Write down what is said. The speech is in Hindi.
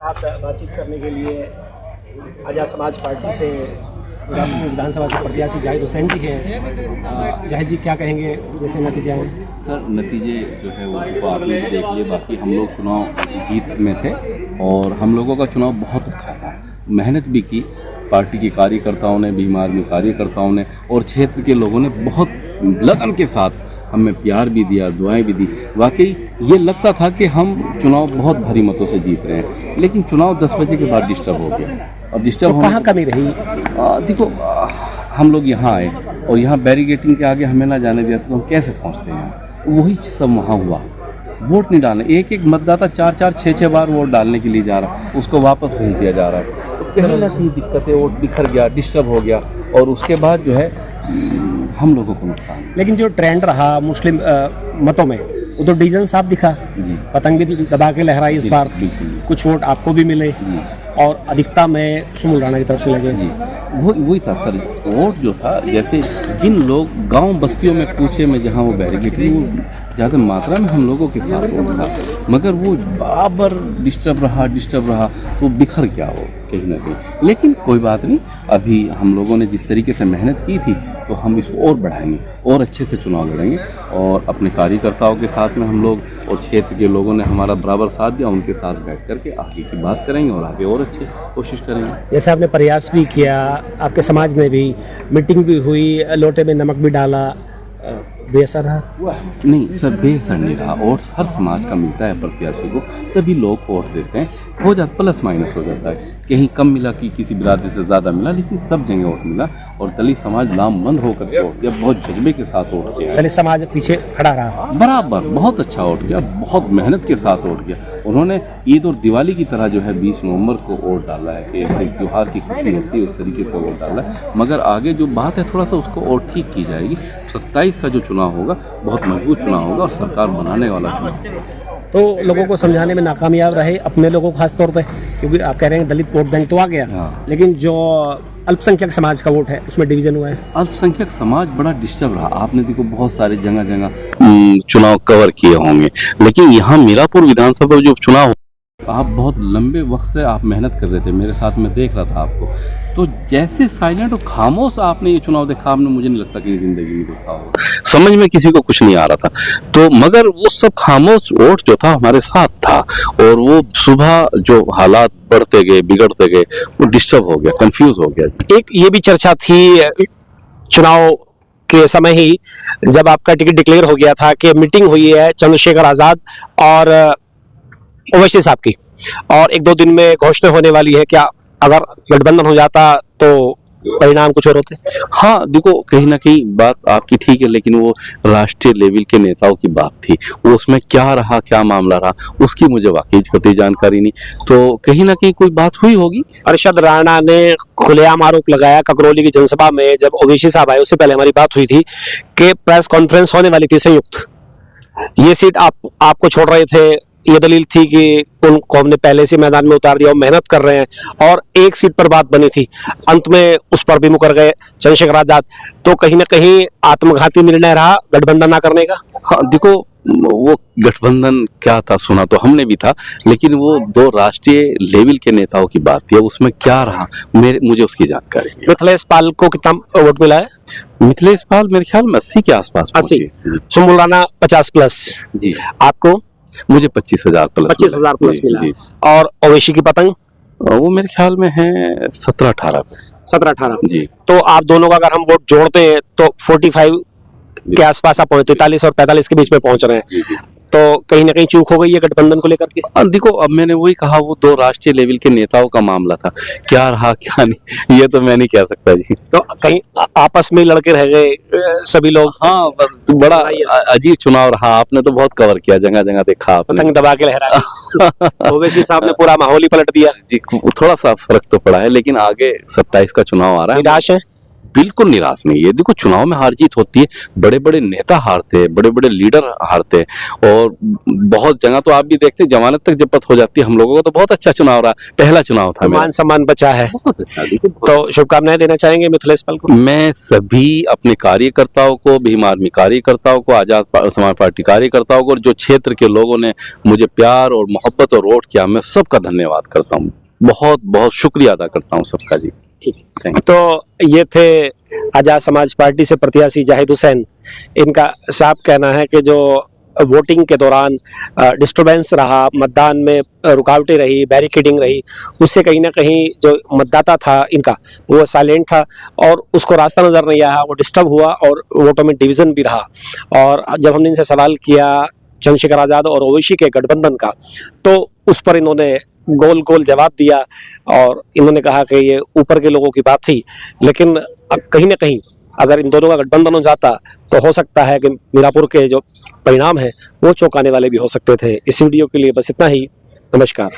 आप बातचीत करने के लिए आज़ाद समाज पार्टी से विधानसभा से प्रत्याशी जाहिद हुसैन जी हैं। जाहिद जी क्या कहेंगे, जैसे नतीजे हैं? सर नतीजे जो है वो तो आपने देख लिए। बाकी हम लोग चुनाव जीत में थे और हम लोगों का चुनाव बहुत अच्छा था। मेहनत भी की पार्टी के कार्यकर्ताओं ने, भीम आर्मी कार्यकर्ताओं ने और क्षेत्र के लोगों ने बहुत लगन के साथ हमें प्यार भी दिया, दुआएं भी दी। वाकई ये लगता था कि हम चुनाव बहुत भारी मतों से जीत रहे हैं, लेकिन चुनाव 10 बजे के बाद डिस्टर्ब हो गया। अब डिस्टर्ब तो कहाँ कमी रही? देखो हम लोग यहाँ आए और यहाँ बैरिकेडिंग के आगे हमें ना जाने दिया तो हम कैसे पहुँचते हैं। तो वही सब वहाँ हुआ। वोट नहीं डालने, एक एक मतदाता 4-4, 6-6 बार वोट डालने के लिए जा रहा है, उसको वापस भेज दिया जा रहा है। तो कहीं ना कहीं दिक्कतें, वोट बिखर गया, डिस्टर्ब हो गया और उसके बाद जो है हम लोगों को नुकसान। लेकिन जो ट्रेंड रहा मुस्लिम मतों में, वो तो डिवीजन साफ दिखा। जी, पतंग भी दबा के लहराई इस बार। कुछ वोट आपको भी मिले और अधिकता में सुमुल राणा की तरफ से लगे। जी, वही था सर। वोट जो था, जैसे जिन लोग गांव बस्तियों में कूचे में जहां वो बैरिकेड, वो ज़्यादा मात्रा में हम लोगों के साथ वोट था, मगर वो बराबर डिस्टर्ब रहा तो बिखर गया वो कहीं ना कहीं। लेकिन कोई बात नहीं, अभी हम लोगों ने जिस तरीके से मेहनत की थी तो हम इसको और बढ़ाएंगे और अच्छे से चुनाव लड़ेंगे और अपने कार्यकर्ताओं के साथ में हम लोग और क्षेत्र के लोगों ने हमारा बराबर साथ दिया, उनके साथ बैठ करके आगे की बात करेंगे और आगे और अच्छे कोशिश करेंगे। जैसे आपने प्रयास भी किया, आपके समाज ने भी, मीटिंग भी हुई, लोटे में नमक भी डाला, बेअसर रहा? नहीं सर, बेअसर नहीं रहा। और हर समाज का मिलता है प्रत्याशी को, सभी लोग वोट देते हैं, हो जाता प्लस माइनस हो जाता है, कहीं कम मिला कि किसी बिरादरी से ज़्यादा मिला, लेकिन सब जगह वोट मिला और दलित समाज लामबंद होकर वोट दिया, बहुत जज्बे के साथ वोट किया। दलित समाज पीछे खड़ा रहा, बराबर बहुत अच्छा वोट किया, बहुत मेहनत के साथ वोट किया। उन्होंने ईद और दिवाली की तरह जो है 20 नवंबर को वोट डाला है कि एक त्यौहार की खुशी होती है, उस तरीके से वोट डाला है। मगर आगे जो बात है थोड़ा सा उसको और ठीक की जाएगी। 27 का जो चुनाव होगा बहुत मजबूत चुनाव होगा और सरकार बनाने वाला चुनाव होगा। तो लोगों को समझाने में नाकामयाब रहे, अपने लोगों को खास तौर पे, क्योंकि आप कह रहे हैं दलित वोट बैंक तो आ गया। हाँ। लेकिन जो अल्पसंख्यक समाज का वोट है उसमें डिवीजन हुआ है। अल्पसंख्यक समाज बड़ा डिस्टर्ब रहा। आपने देखो बहुत सारे जगह चुनाव कवर किए होंगे, लेकिन यहाँ मीरापुर विधानसभा जो चुनाव, आप बहुत लंबे वक्त से आप मेहनत कर रहे थे, मेरे साथ में देख रहा था आपको, तो जैसे साइलेंट और खामोश आपने ये चुनाव देखा, आपने मुझे नहीं लगता कि जिंदगी में देखा होगा। समझ में किसी को कुछ नहीं आ रहा था, तो मगर वो सब खामोश वोट जो था हमारे साथ था और वो सुबह जो हालात बढ़ते गए, बिगड़ते गए, वो डिस्टर्ब हो गया, कंफ्यूज हो गया। एक ये भी चर्चा थी चुनाव के समय ही, जब आपका टिकट डिक्लेयर हो गया था, कि मीटिंग हुई है चंद्रशेखर आजाद और ओवैसी साहब की और 1-2 दिन में घोषणा होने वाली है। क्या अगर गठबंधन हो जाता तो परिणाम कुछ और होते? हाँ देखो, कहीं ना कहीं बात आपकी ठीक है, लेकिन वो राष्ट्रीय लेवल के नेताओं की बात थी, वो उसमें क्या रहा, क्या मामला रहा, उसकी मुझे वाकई कतई जानकारी नहीं। तो कहीं ना कहीं कोई बात हुई होगी। अरशद राणा ने खुलेआम आरोप लगाया ककरौली की जनसभा में, जब ओवैसी साहब आए उससे पहले हमारी बात हुई थी, कि प्रेस कॉन्फ्रेंस होने वाली थी संयुक्त, ये सीट आपको छोड़ रहे थे, ये दलील थी कि उनको हमने पहले से मैदान में उतार दिया और मेहनत कर रहे हैं, और एक सीट पर बात बनी थी, अंत में उस पर भी मुकर गए चंद्रशेखर आजाद। तो कहीं ना कहीं आत्मघाती निर्णय रहा गठबंधन ना करने का। हाँ देखो, वो गठबंधन क्या था सुना तो हमने भी था, लेकिन वो 2 राष्ट्रीय लेवल के नेताओं की बात थी, उसमें क्या रहा मुझे उसकी जानकारी नहीं। मिथिलेश पाल को कितना वोट मिला है? मिथिलेश पाल मेरे ख्याल में 80 के आसपास। 80। सुमुल राणा 50 प्लस जी। आपको? मुझे 25,000 प्लस। 25,000 प्लस मिला। और ओवैसी की पतंग? वो मेरे ख्याल में है 17-18 पे। 17-18 जी। तो आप दोनों का अगर हम वोट जोड़ते हैं तो 45 के आसपास आप पहुंचे, 43 और 45 के बीच में पहुंच रहे हैं। तो कहीं ना कहीं चूक हो गई है गठबंधन को लेकर के। देखो, अब मैंने वही कहा, वो 2 राष्ट्रीय लेवल के नेताओं का मामला था, क्या रहा क्या नहीं ये तो मैं नहीं कह सकता जी। तो कहीं आपस में लड़के रह गए सभी लोग। हाँ, बस बड़ा अजीब चुनाव रहा। आपने तो बहुत कवर किया, जगह जगह देखा आपने, पतंग दबा के लहरा। ओवैसी साहब ने पूरा माहौल ही पलट दिया जी। थोड़ा सा फर्क तो पड़ा है, लेकिन आगे 27 का चुनाव आ रहा है। निराश है? बिल्कुल निराश नहीं है। देखो चुनाव में हार जीत होती है, बड़े बड़े नेता हारते हैं, बड़े बड़े लीडर हारते हैं, और बहुत जगह तो आप भी देखते हैं जमानत तक जब्त हो जाती है। हम लोगों का तो बहुत अच्छा चुनाव रहा, पहला चुनाव था मेरा, मान सम्मान बचा है, बहुत अच्छा। देखो तो शुभकामनाएं देना चाहेंगे मिथिलेश पाल को? मैं सभी अपने कार्यकर्ताओं को, भीम आर्मी कार्यकर्ताओं को, आजाद समाज पार्टी कार्यकर्ताओं को, और जो क्षेत्र के लोगों ने मुझे प्यार और मोहब्बत और वोट किया, मैं सबका धन्यवाद करता हूँ, बहुत बहुत शुक्रिया अदा करता हूँ सबका जी। ठीक Thank you. तो ये थे आजाद समाज पार्टी से प्रत्याशी जाहिद हुसैन। इनका साफ कहना है कि जो वोटिंग के दौरान डिस्टरबेंस रहा, मतदान में रुकावटें रही, बैरिकेडिंग रही, उससे कहीं ना कहीं जो मतदाता था इनका वो साइलेंट था और उसको रास्ता नज़र नहीं आया, वो डिस्टर्ब हुआ और वोटों में डिवीज़न भी रहा। और जब हमने इनसे सवाल किया चंद्रशेखर आज़ाद और ओवैसी के गठबंधन का, तो उस पर इन्होंने गोल गोल जवाब दिया और इन्होंने कहा कि ये ऊपर के लोगों की बात थी, लेकिन कहीं ना कहीं अगर इन दोनों का गठबंधन हो जाता तो हो सकता है कि मीरापुर के जो परिणाम हैं वो चौंकाने वाले भी हो सकते थे। इस वीडियो के लिए बस इतना ही। नमस्कार।